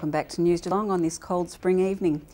welcome back to News Geelong on this cold spring evening.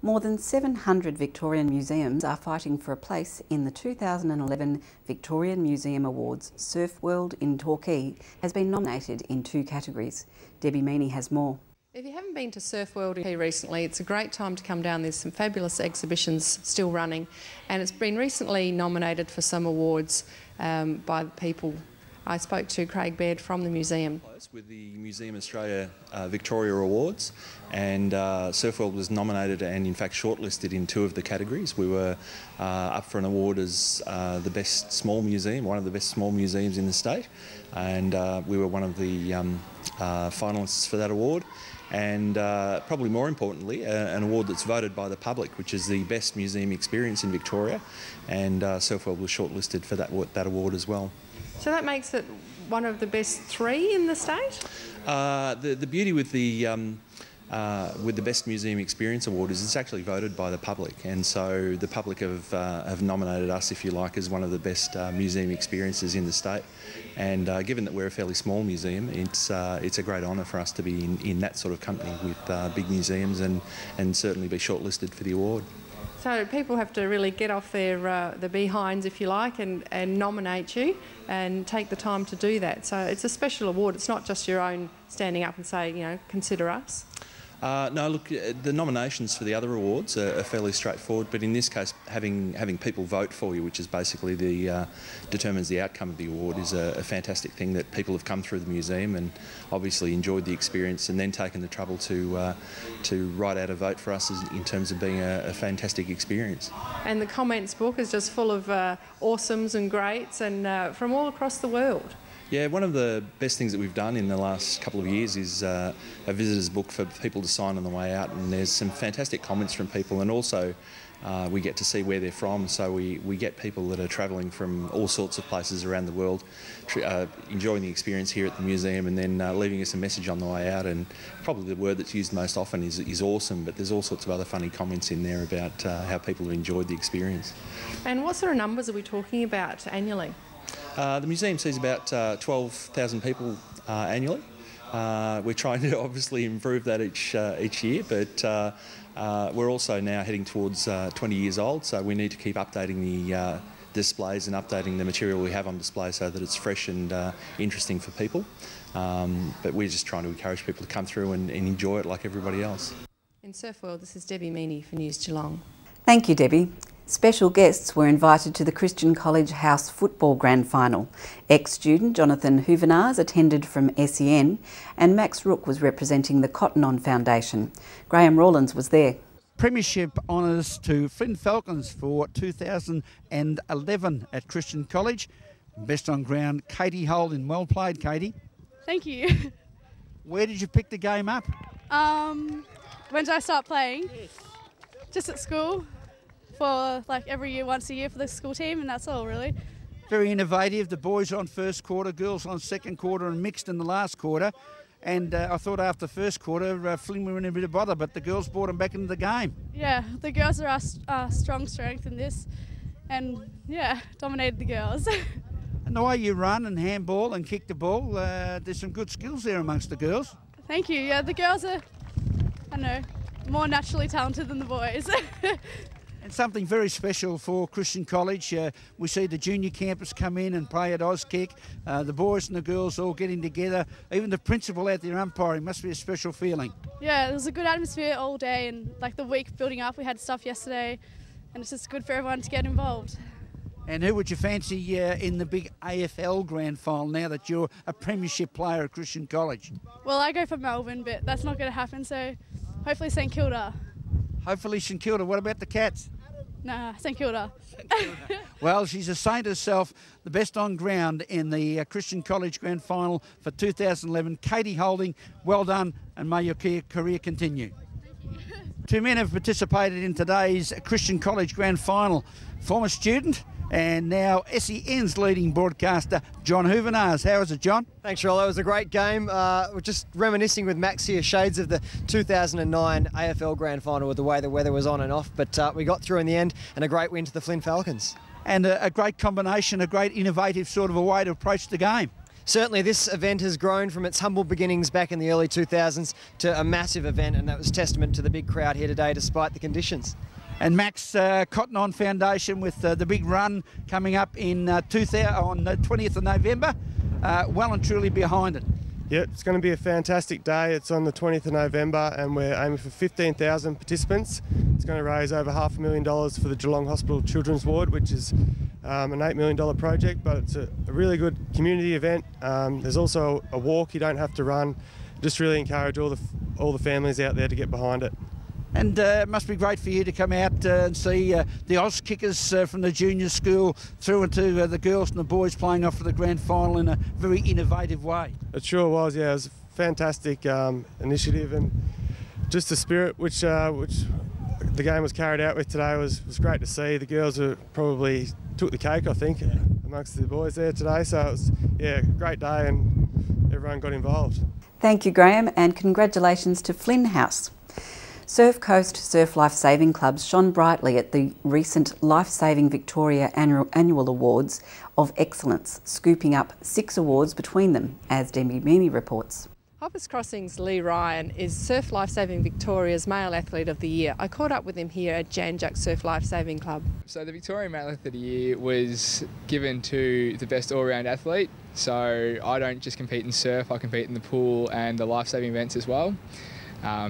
More than 700 Victorian museums are fighting for a place in the 2011 Victorian Museum Awards. Surf World in Torquay has been nominated in 2 categories. Debbie Meaney has more. If you haven't been to Surf World recently, it's a great time to come down. There's some fabulous exhibitions still running, and it's been recently nominated for some awards by the people. I spoke to Craig Baird from the museum. With the Museum Australia Victoria Awards, and Surf World was nominated and in fact shortlisted in 2 of the categories. We were up for an award as the best small museum, one of the best small museums in the state, and we were one of the finalists for that award. And probably more importantly, an award that's voted by the public, which is the best museum experience in Victoria, and Surf World was shortlisted for that award as well. So that makes it one of the best 3 in the state? The beauty with the Best Museum Experience Award is it's actually voted by the public, and so the public have nominated us, if you like, as one of the best museum experiences in the state. And given that we're a fairly small museum, it's a great honour for us to be in that sort of company with big museums and certainly be shortlisted for the award. So people have to really get off their behinds, if you like, and nominate you and take the time to do that. So it's a special award. It's not just your own standing up and say, you know, consider us. No, look, the nominations for the other awards are fairly straightforward, but in this case, having people vote for you, which is basically determines the outcome of the award, is a fantastic thing that people have come through the museum and obviously enjoyed the experience and then taken the trouble to write out a vote for us in terms of being a fantastic experience. And the comments book is just full of awesomes and greats and from all across the world. Yeah, one of the best things that we've done in the last couple of years is a visitor's book for people to sign on the way out, and there's some fantastic comments from people, and also we get to see where they're from, so we get people that are travelling from all sorts of places around the world, enjoying the experience here at the museum and then leaving us a message on the way out. And probably the word that's used most often is awesome, but there's all sorts of other funny comments in there about how people have enjoyed the experience. And what sort of numbers are we talking about annually? The museum sees about 12,000 people annually. We're trying to obviously improve that each year, but we're also now heading towards 20 years old, so we need to keep updating the displays and updating the material we have on display so that it's fresh and interesting for people. But we're just trying to encourage people to come through and enjoy it like everybody else. In Surf World, this is Debbie Meaney for News Geelong. Thank you, Debbie. Special guests were invited to the Christian College House Football Grand Final. Ex-student Jonathan Huvenars attended from SEN, and Max Rook was representing the Cotton On Foundation. Graham Rawlins was there. Premiership honours to Flynn Falcons for 2011 at Christian College. Best on ground, Katie Holden. Well played, Katie. Thank you. Where did you pick the game up? When did I start playing? Just at school. For like every year, once a year for the school team, and that's all really. Very innovative. The boys on first quarter, girls on second quarter, and mixed in the last quarter. And I thought after first quarter, Flynn were in a bit of bother, but the girls brought them back into the game. Yeah, the girls are our strong strength in this, and yeah, dominated the girls. And the way you run and handball and kick the ball, there's some good skills there amongst the girls. Thank you. Yeah, the girls are, I don't know, more naturally talented than the boys. And something very special for Christian College. We see the junior campus come in and play at Auskick. The boys and the girls all getting together. Even the principal out there umpiring must be a special feeling. Yeah, it was a good atmosphere all day, and like the week building up, we had stuff yesterday, and it's just good for everyone to get involved. And who would you fancy in the big AFL Grand Final now that you're a premiership player at Christian College? Well, I go for Melbourne, but that's not going to happen, so hopefully St Kilda. Hopefully St Kilda. What about the Cats? Nah, St Kilda. Well, she's a saint herself, the best on ground in the Christian College Grand Final for 2011. Katie Holding, well done, and may your career continue. Thank you. 2 men have participated in today's Christian College Grand Final. Former student and now SEN's leading broadcaster, John Huvenars. How is it, John? Thanks, Rollo. It was a great game. We're just reminiscing with Max here, shades of the 2009 AFL Grand Final with the way the weather was on and off, but we got through in the end, and a great win to the Flynn Falcons. And a great combination, a great innovative sort of a way to approach the game. Certainly this event has grown from its humble beginnings back in the early 2000s to a massive event, and that was testament to the big crowd here today despite the conditions. And Max, Cotton On Foundation with the big run coming up on the 20th of November, well and truly behind it. Yeah, it's going to be a fantastic day. It's on the 20th of November and we're aiming for 15,000 participants. It's going to raise over $500,000 for the Geelong Hospital Children's Ward, which is an $8 million project, but it's a really good community event. There's also a walk, you don't have to run. Just really encourage all the families out there to get behind it. And it must be great for you to come out and see the Oz kickers from the junior school through into the girls and the boys playing off for the grand final in a very innovative way. It sure was, yeah. It was a fantastic initiative, and just the spirit which the game was carried out with today was great to see. The girls probably took the cake, I think, amongst the boys there today. So it was, yeah, a great day and everyone got involved. Thank you, Graham, and congratulations to Flynn House. Surf Coast Surf Life Saving Clubs shone brightly at the recent Life Saving Victoria Annual Awards of Excellence, scooping up 6 awards between them, as Debbie Meany reports. Hoppers Crossing's Lee Ryan is Surf Life Saving Victoria's Male Athlete of the Year. I caught up with him here at Jan Juck Surf Life Saving Club. So the Victorian Male Athlete of the Year was given to the best all-round athlete. So I don't just compete in surf, I compete in the pool and the life-saving events as well.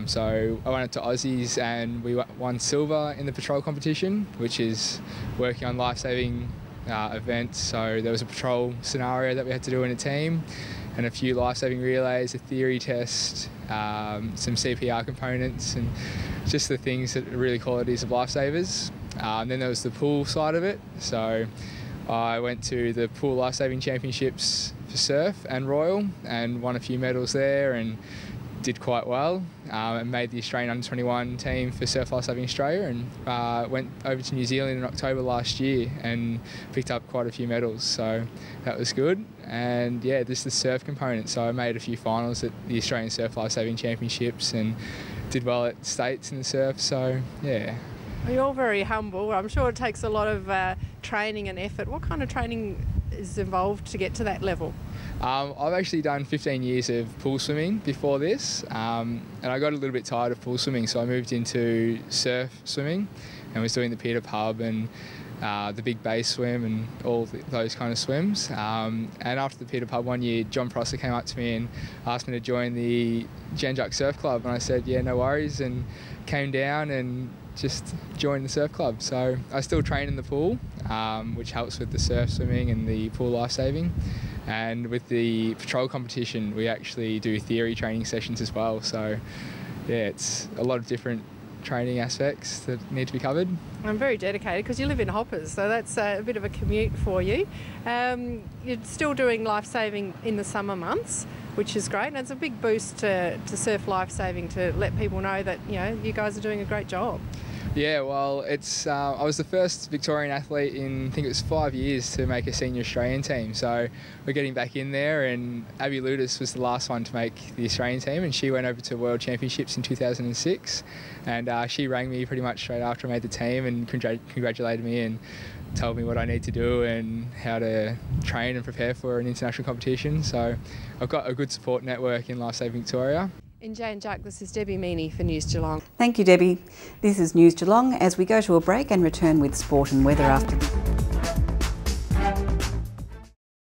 So I went up to Aussies and we won silver in the patrol competition, which is working on life-saving events. So there was a patrol scenario that we had to do in a team and a few life-saving relays, a theory test, some CPR components, and just the things that are really qualities of lifesavers. Then there was the pool side of it. So I went to the pool life-saving championships for surf and Royal and won a few medals there and did quite well, and made the Australian Under-21 team for Surf Life Saving Australia, and went over to New Zealand in October last year and picked up quite a few medals, so that was good. And yeah, this is the surf component, so I made a few finals at the Australian Surf Life Saving Championships and did well at States in the surf, so yeah. You're all very humble. I'm sure it takes a lot of training and effort. What kind of training is involved to get to that level? I've actually done 15 years of pool swimming before this, and I got a little bit tired of pool swimming, so I moved into surf swimming and was doing the Pt2 pub and the big base swim and all those kind of swims. And after the Pt2 pub one year, John Prosser came up to me and asked me to join the Jan Juck Surf Club, and I said, yeah, no worries, and came down and just joined the surf club. So I still train in the pool, which helps with the surf swimming and the pool life saving. And with the patrol competition, we actually do theory training sessions as well. So yeah, it's a lot of different training aspects that need to be covered. I'm very dedicated because you live in Hoppers, so that's a bit of a commute for you. You're still doing life saving in the summer months, which is great, and it's a big boost to surf life saving to let people know that, you know, you guys are doing a great job. Yeah, well, it's I was the first Victorian athlete in, I think it was 5 years, to make a senior Australian team. So we're getting back in there, and Abby Ludis was the last one to make the Australian team, and she went over to World Championships in 2006. And she rang me pretty much straight after I made the team and congratulated me and told me what I need to do and how to train and prepare for an international competition. So I've got a good support network in Life Saving Victoria. In Jan Juck, this is Debbie Meany for News Geelong. Thank you, Debbie. This is News Geelong as we go to a break and return with sport and weather after